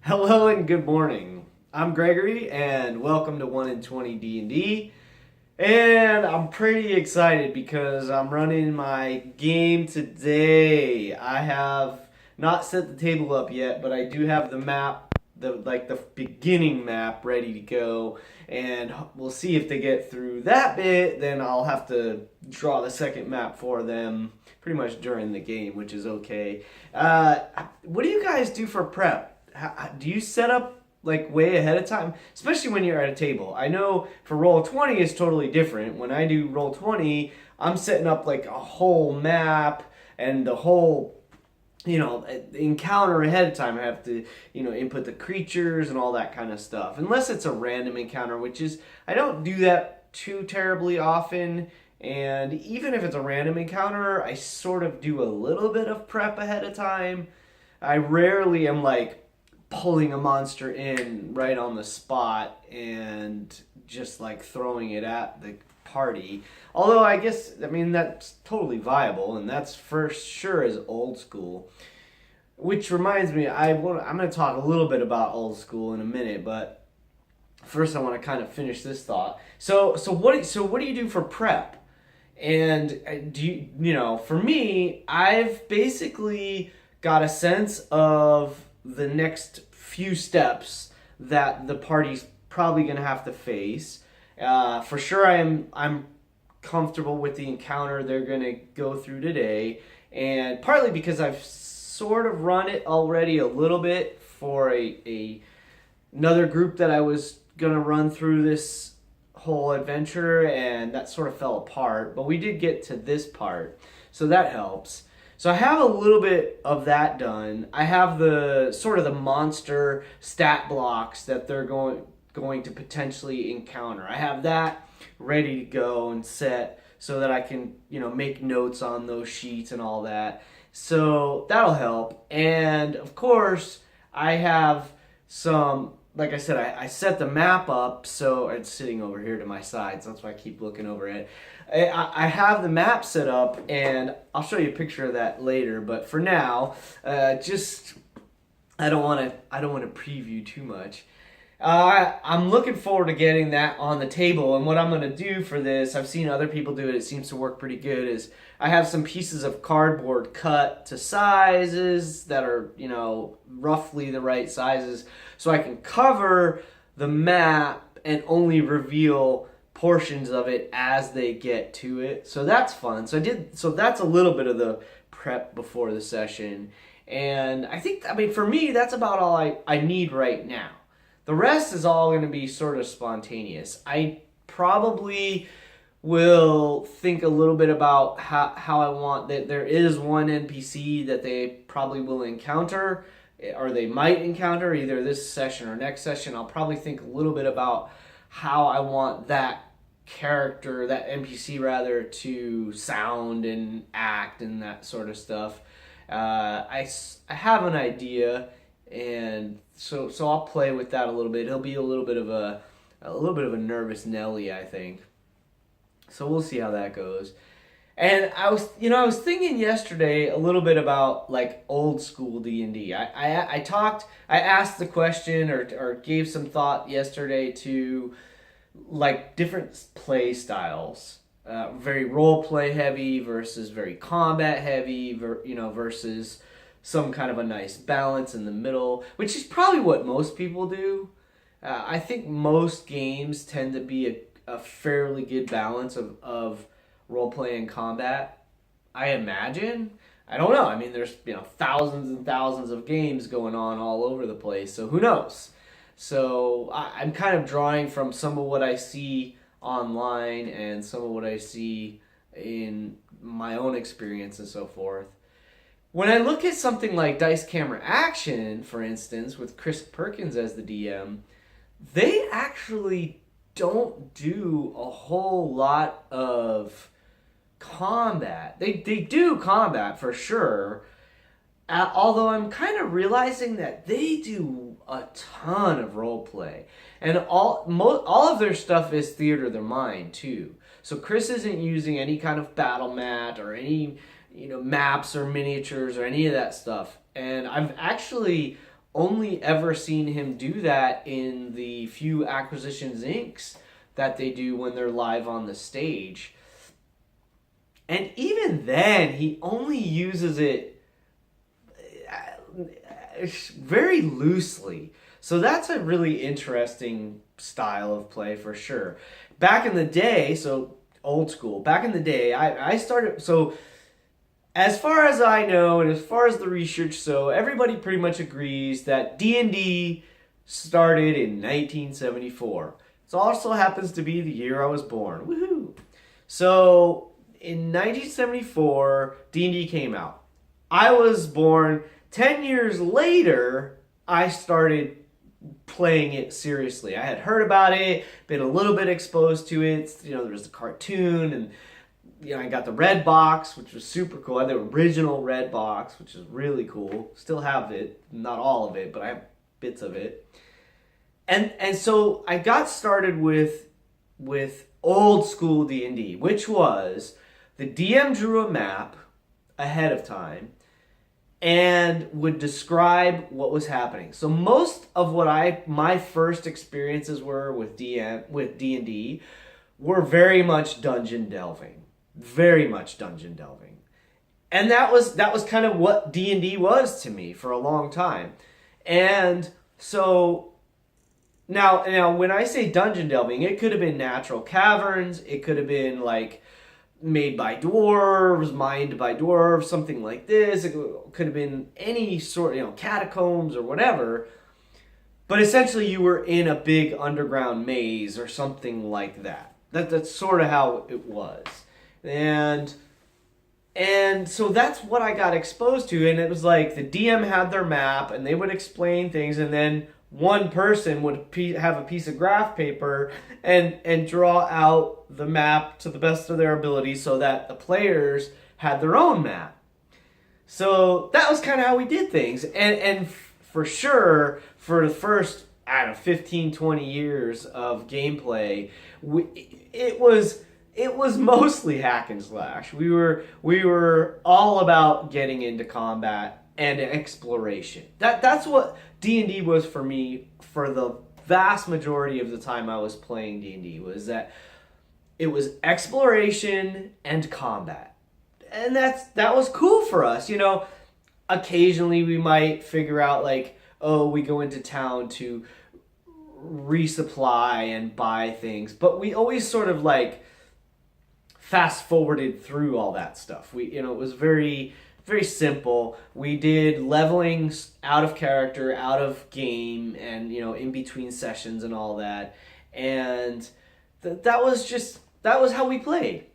Hello and good morning. I'm Gregory and welcome to 1 in 20 D&D. And I'm pretty excited because I'm running my game today. I have not set the table up yet, but I do have the map, the beginning map ready to go. And we'll see if they get through that bit, then I'll have to draw the second map for them pretty much during the game, which is okay. What do you guys do for prep? Do you set up like way ahead of time, especially when you're at a table? I know for Roll20 is totally different. When I do Roll20, I'm setting up like a whole map and the whole encounter ahead of time. I have to input the creatures and all that kind of stuff, unless it's a random encounter, which is I don't do that too terribly often. And even if it's a random encounter, I sort of do a little bit of prep ahead of time. I rarely am like pulling a monster in right on the spot and just like throwing it at the party. Although I mean that's totally viable, and that's for sure is old school. Which reminds me, I'm going to talk a little bit about old school in a minute, but first I want to kind of finish this thought. So what do you do for prep? And for me, I've basically got a sense of the next few steps that the party's probably going to have to face. For sure, I'm comfortable with the encounter they're going to go through today, and partly because I've sort of run it already a little bit for another group that I was going to run through this whole adventure, and that sort of fell apart. But we did get to this part, so that helps. So I have a little bit of that done. I have the sort of the monster stat blocks that they're going to potentially encounter. I have that ready to go and set so that I can, make notes on those sheets and all that. So that'll help. And of course, I have some, like I said, I set the map up, so it's sitting over here to my side, so that's why I keep looking over it. I have the map set up, and I'll show you a picture of that later. But for now, I don't want to preview too much. I'm looking forward to getting that on the table, and what I'm going to do for this, I've seen other people do it, it seems to work pretty good, is I have some pieces of cardboard cut to sizes that are, roughly the right sizes, so I can cover the map and only reveal portions of it as they get to it. So that's fun. So that's a little bit of the prep before the session. And I mean, for me, that's about all I need right now. The rest is all going to be sort of spontaneous. I probably will think a little bit about how I want that. There is one NPC that they probably will encounter, or they might encounter either this session or next session. I'll probably think a little bit about how I want that character, that NPC rather, to sound and act and that sort of stuff. I have an idea, and so I'll play with that a little bit. It'll be a little bit of a nervous Nelly, I think. So we'll see how that goes. And I was thinking yesterday a little bit about like old school D&D. I asked the question or gave some thought yesterday to like different play styles, very role play heavy versus very combat heavy, versus some kind of a nice balance in the middle, which is probably what most people do. I think most games tend to be a fairly good balance of role play and combat, I imagine. I don't know. I mean, there's thousands and thousands of games going on all over the place, so who knows? So I'm kind of drawing from some of what I see online and some of what I see in my own experience and so forth. When I look at something like Dice Camera Action, for instance, with Chris Perkins as the DM, they actually don't do a whole lot of combat. They do combat for sure, although I'm kind of realizing that they do a ton of role play, and all of their stuff is theater of the mind too. So Chris isn't using any kind of battle mat or any maps or miniatures or any of that stuff. And I've actually only ever seen him do that in the few Acquisitions Incs. that they do when they're live on the stage. And even then, he only uses it very loosely. So that's a really interesting style of play for sure. Back in the day, so old school, back in the day, I started, so as far as I know and as far as the research, so everybody pretty much agrees that D&D started in 1974. It also happens to be the year I was born. Woohoo! So in 1974, D&D came out. I was born 10 years later. I started playing it seriously. I had heard about it, been a little bit exposed to it. There was a cartoon, and I got the red box, which was super cool. I had the original red box, which is really cool. Still have it, not all of it, but I have bits of it. And so I got started with old school D&D, which was the DM drew a map ahead of time and would describe what was happening. So most of what my first experiences were with D&D were very much dungeon delving. Very much dungeon delving. And that was kind of what D&D was to me for a long time. And so now when I say dungeon delving, it could have been natural caverns, it could have been like made by dwarves, mined by dwarves, something like this. It could have been any sort, catacombs or whatever. But essentially you were in a big underground maze or something like that. That's sort of how it was. And so that's what I got exposed to. And it was like the DM had their map and they would explain things, and then one person would have a piece of graph paper and draw out the map to the best of their ability so that the players had their own map. So that was kind of how we did things. And for sure, for the first, 15, 20 years of gameplay, it was mostly hack and slash. We were all about getting into combat and exploration. That's what D&D was for me for the vast majority of the time I was playing D&D, was that it was exploration and combat. And that was cool for us. Occasionally we might figure out we go into town to resupply and buy things, but we always sort of fast forwarded through all that stuff. It was very, very simple. We did leveling out of character, out of game, and in between sessions and all that. And that was how we played.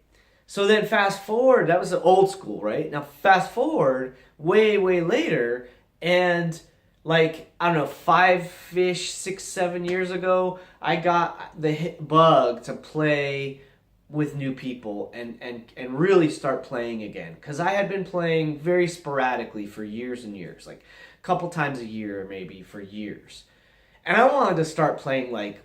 So then fast forward, that was the old school, right? Now fast forward way, way later, and 5-ish, 6, 7 years ago, I got the bug to play with new people and really start playing again. Because I had been playing very sporadically for years and years, a couple times a year maybe for years. And I wanted to start playing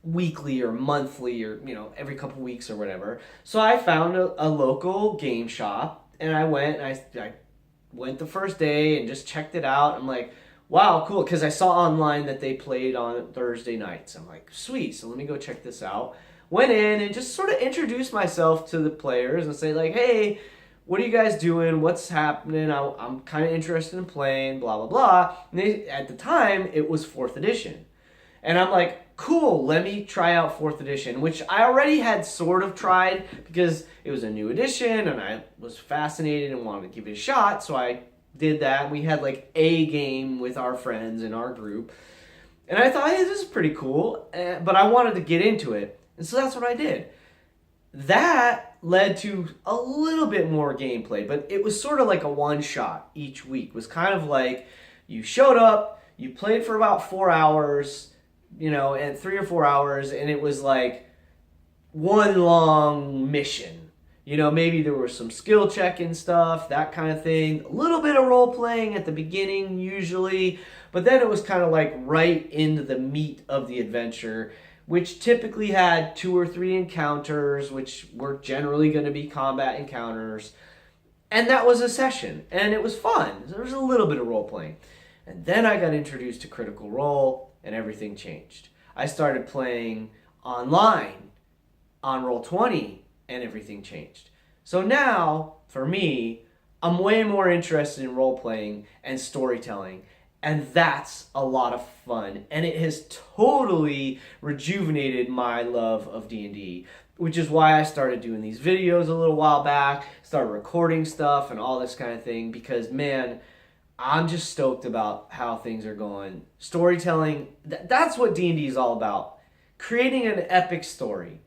weekly or monthly or every couple weeks or whatever. So I found a local game shop, and I went the first day and just checked it out. I'm like, wow, cool, because I saw online that they played on Thursday nights. I'm like, sweet, so let me go check this out. Went in and just sort of introduced myself to the players and say hey, what are you guys doing? What's happening? I'm kind of interested in playing, blah, blah, blah. And at the time, it was 4th edition. And I'm like, cool, let me try out 4th edition, which I already had sort of tried because it was a new edition and I was fascinated and wanted to give it a shot. So I did that. We had a game with our friends in our group. And I thought, hey, this is pretty cool. But I wanted to get into it. And so that's what I did. That led to a little bit more gameplay, but it was sort of like a one-shot each week. It was kind of you showed up, you played for about 4 hours, and 3 or 4 hours, and it was one long mission. Maybe there was some skill checking stuff, that kind of thing. A little bit of role playing at the beginning usually, but then it was kind of right into the meat of the adventure, which typically had 2 or 3 encounters, which were generally going to be combat encounters. And that was a session, and it was fun. There was a little bit of role playing. And then I got introduced to Critical Role, and everything changed. I started playing online on Roll20, and everything changed. So now, for me, I'm way more interested in role-playing and storytelling, and that's a lot of fun. And it has totally rejuvenated my love of D&D, which is why I started doing these videos a little while back, started recording stuff and all this kind of thing, because, man, I'm just stoked about how things are going. Storytelling, that's what D&D is all about. Creating an epic story.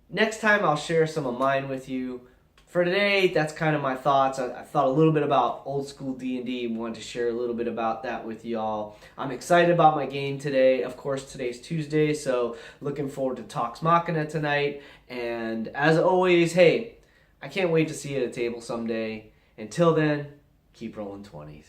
Next time I'll share some of mine with you. For today, that's kind of my thoughts. I thought a little bit about old school D&D and wanted to share a little bit about that with y'all. I'm excited about my game today. Of course, today's Tuesday, so looking forward to Talks Machina tonight. And as always, hey, I can't wait to see you at a table someday. Until then, keep rolling 20s.